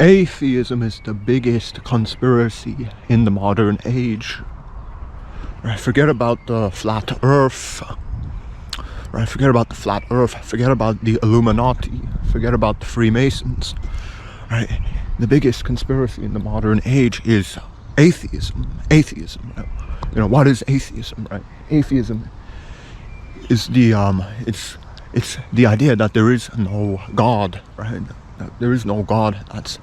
Atheism is the biggest conspiracy in the modern age. Right, forget about the flat earth. Right, forget about the flat earth. Forget about the Illuminati. Forget about the Freemasons. Right, the biggest conspiracy in the modern age is atheism. Atheism. Right? You know, what is atheism? Right, atheism is the it's the idea that there is no God. Right, that there is no God that's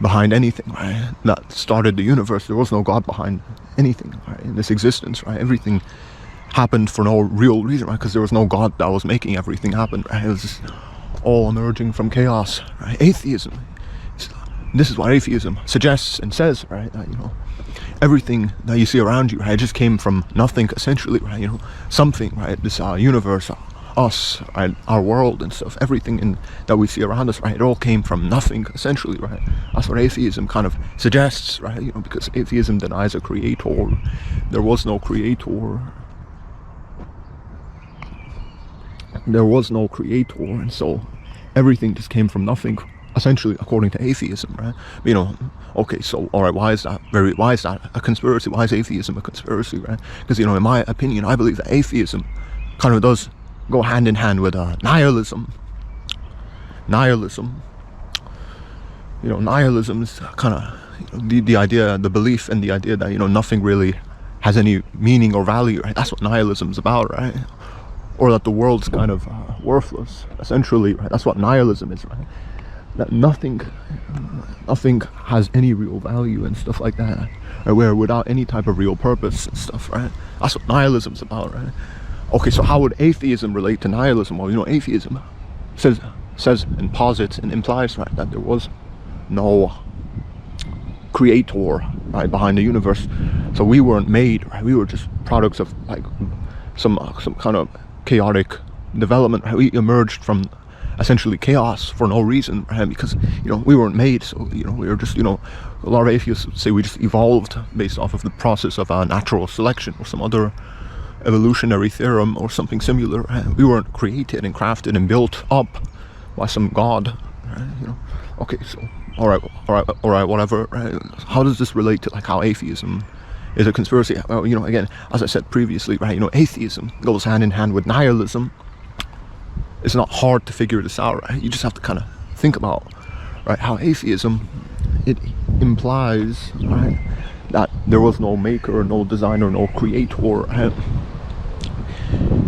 behind anything, right? That started the universe. There was no God behind anything, right? In this existence, right? Everything happened for no real reason, right? Because there was no God that was making everything happen, right? It was just all emerging from chaos, right? Atheism. This is what atheism suggests and says, right? That, you know, everything that you see around you, right, just came from nothing, essentially, right? You know, something, right? This universe, us, right? Our world and stuff, everything that we see around us, right? It all came from nothing, essentially, right? That's what atheism kind of suggests, right? You know, because atheism denies a creator. There was no creator. There was no creator, and so everything just came from nothing, essentially, according to atheism, right? You know, okay, so all right, why is that a conspiracy? Why is atheism a conspiracy, right? Because, you know, in my opinion, I believe that atheism kind of does go hand in hand with nihilism. Nihilism, you know, nihilism is kind of, you know, the idea, the belief, and the idea that, you know, nothing really has any meaning or value, right? That's what nihilism is about, right? Or that the world's kind of worthless, essentially, right? That's what nihilism is, right? That nothing has any real value and stuff like that, right? Where without any type of real purpose and stuff, right? That's what nihilism's about, right? Okay, so how would atheism relate to nihilism? Well, you know, atheism says and posits and implies, right, that there was no creator, right, behind the universe. So we weren't made, right? We were just products of like some kind of chaotic development, right? We emerged from essentially chaos for no reason, right? Because, you know, we weren't made, so, you know, we were just, you know, a lot of atheists would say we just evolved based off of the process of natural selection or some other evolutionary theorem or something similar, right? We weren't created and crafted and built up by some god, right? You know, okay, so all right, whatever, right? How does this relate to like how atheism is a conspiracy? Well, you know, again, as I said previously, right, you know, atheism goes hand in hand with nihilism. It's not hard to figure this out, right? You just have to kind of think about, right, how atheism, it implies, right, that there was no maker, no designer, no creator, right?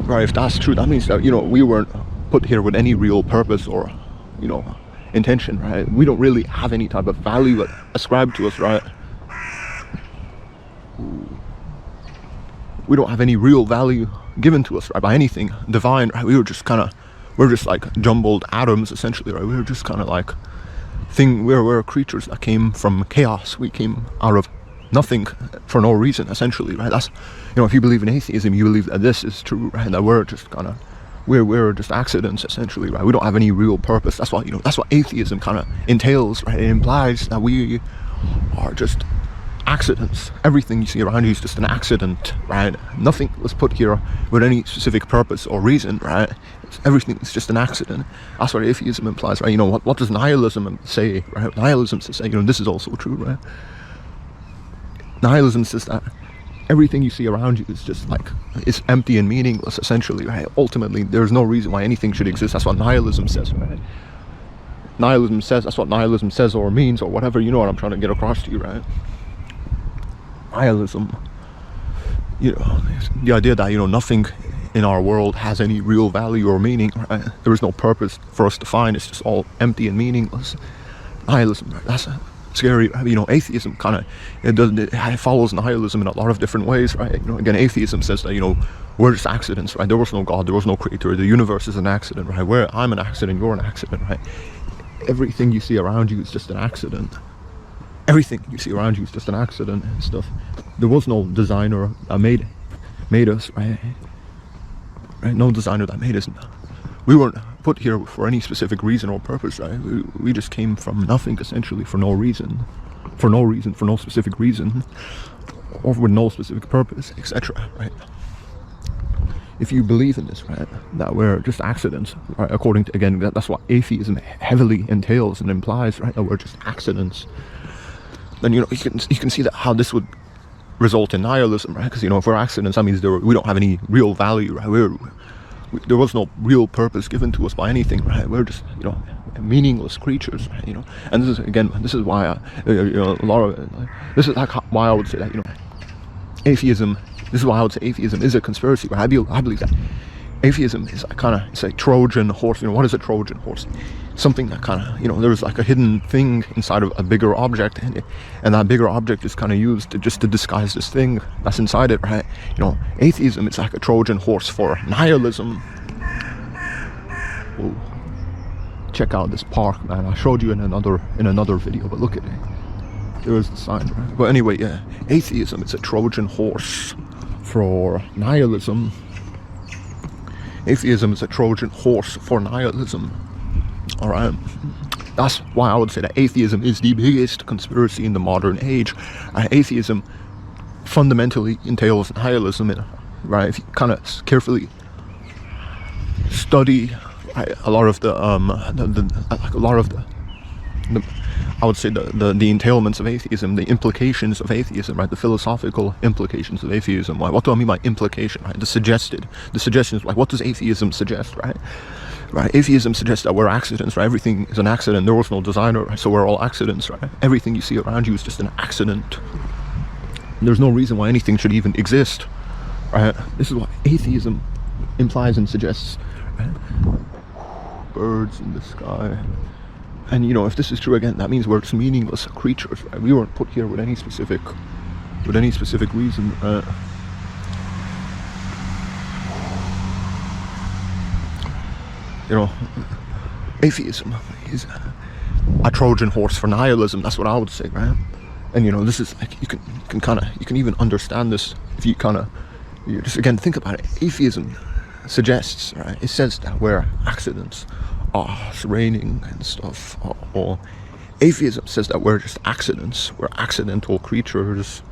Right, if that's true, that means that, you know, we weren't put here with any real purpose or, you know, intention, right? We don't really have any type of value ascribed to us, right? We don't have any real value given to us, right, by anything divine, right? We're just like jumbled atoms, essentially, right? We're just kind of like we're creatures that came from chaos. We came out of nothing for no reason, essentially, right? That's, you know, if you believe in atheism, you believe that this is true, right? That we're just kind of, we're just accidents, essentially, right? We don't have any real purpose. That's what, you know, that's what atheism kind of entails, right? It implies that we are just accidents. Everything you see around you is just an accident, right? Nothing was put here with any specific purpose or reason, right? Everything is just an accident. That's what atheism implies, right? You know, what does nihilism say, right? Nihilism says, you know, this is also true, right? Nihilism says that everything you see around you is just like, it's empty and meaningless, essentially, right? Ultimately, there's no reason why anything should exist. That's what nihilism says, right? Nihilism says, that's what nihilism says or means or whatever, you know what I'm trying to get across to you, right? Nihilism, you know, the idea that, you know, nothing in our world has any real value or meaning, right? There is no purpose for us to find. It's just all empty and meaningless. Nihilism, right? That's scary. You know, atheism kind of, it follows nihilism in a lot of different ways, right? You know, again, atheism says that, you know, we're just accidents, right? There was no God, there was no creator, the universe is an accident, right? I'm an accident, you're an accident, right? Everything you see around you is just an accident. Everything you see around you is just an accident and stuff. There was no designer that made us, right? Right? No designer that made us. We weren't put here for any specific reason or purpose, right? We just came from nothing, essentially, for no reason, for no specific reason, or with no specific purpose, etc., right? if you believe in this, right, that we're just accidents, right, according to, again, that's what atheism heavily entails and implies, right, that we're just accidents, then, you can see that how this would result in nihilism, right? Because, if we're accidents, that means we don't have any real value, right? There was no real purpose given to us by anything, right? We're just, meaningless creatures, right? And this is why, this is like why I would say that, atheism. This is why I would say atheism is a conspiracy, right? I believe that atheism is it's a Trojan horse. What is a Trojan horse? Something that there's like a hidden thing inside of a bigger object, and that bigger object is used to disguise this thing that's inside it, right? Atheism is like a Trojan horse for nihilism. Whoa. Check out this park, man. I showed you in another video, but look at it. There is the sign, right? But anyway, yeah, atheism is a Trojan horse for nihilism. Atheism is a Trojan horse for nihilism. Alright, that's why I would say that atheism is the biggest conspiracy in the modern age. Atheism fundamentally entails nihilism, right? If you carefully study, right, a lot of the I would say the entailments of atheism, the implications of atheism, right? The philosophical implications of atheism. Right? What do I mean by implication? Right? The suggestions. Like, what does atheism suggest? Right? Atheism suggests that we're accidents. Right? Everything is an accident. There was no designer, right? So we're all accidents. Right? Everything you see around you is just an accident. There's no reason why anything should even exist. Right? This is what atheism implies and suggests. Right? Birds in the sky. And if this is true, again, that means we're just meaningless creatures, right? We weren't put here with any specific reason. Atheism is a Trojan horse for nihilism. That's what I would say, right? And this is like you can even understand this if you just again think about it. Atheism suggests, right? It says that we're accidents. It's raining and stuff. Or atheism says that we're just accidents. We're accidental creatures.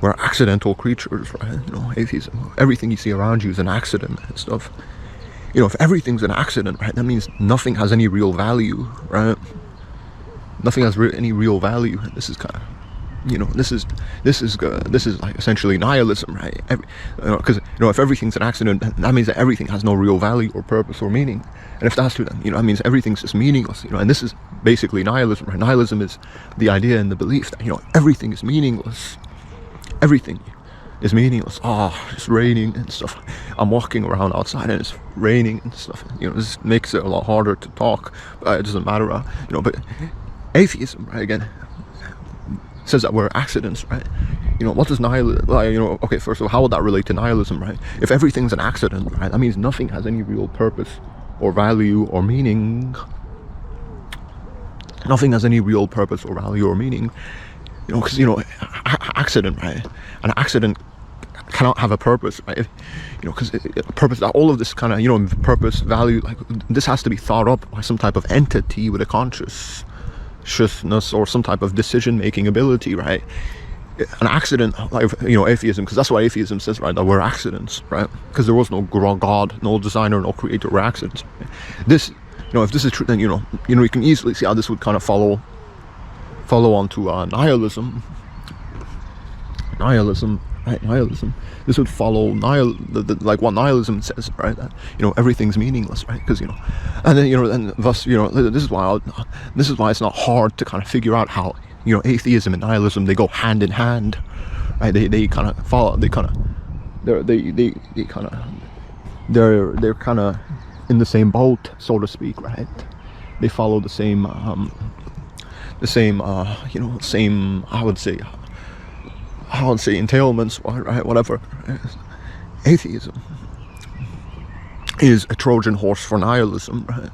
We're accidental creatures, right? Atheism. Everything you see around you is an accident and stuff. If everything's an accident, right, that means nothing has any real value, right? Nothing has any real value. This is this is like essentially nihilism, right? Because if everything's an accident, that means that everything has no real value or purpose or meaning. And if that's true, then that means everything's just meaningless. And this is basically nihilism, right? Nihilism is the idea and the belief that everything is meaningless. Everything is meaningless. It's raining and stuff. I'm walking around outside and it's raining and stuff. This makes it a lot harder to talk, but it doesn't matter. But atheism, right? Again, says that we're accidents, right? What does nihilism, okay, first of all, how would that relate to nihilism, right? If everything's an accident, right, that means nothing has any real purpose or value or meaning. Nothing has any real purpose or value or meaning, because accident, right? An accident cannot have a purpose, right? Because purpose, all of this purpose, value, like this has to be thought up by some type of entity with a consciousness or some type of decision-making ability, right? An accident, like atheism, because that's what atheism says, right? That we're accidents, right? Because there was no God, no designer, no creator. We're accidents. This, if this is true, then you can easily see how this would follow onto nihilism. Right? Nihilism. This would follow like what nihilism says, right? That everything's meaningless, right? Because and then and thus this is why it's not hard to figure out how atheism and nihilism, they go hand in hand, right? They're in the same boat, so to speak, right? They follow the same I would say entailments, right? Whatever. Atheism is a Trojan horse for nihilism, right?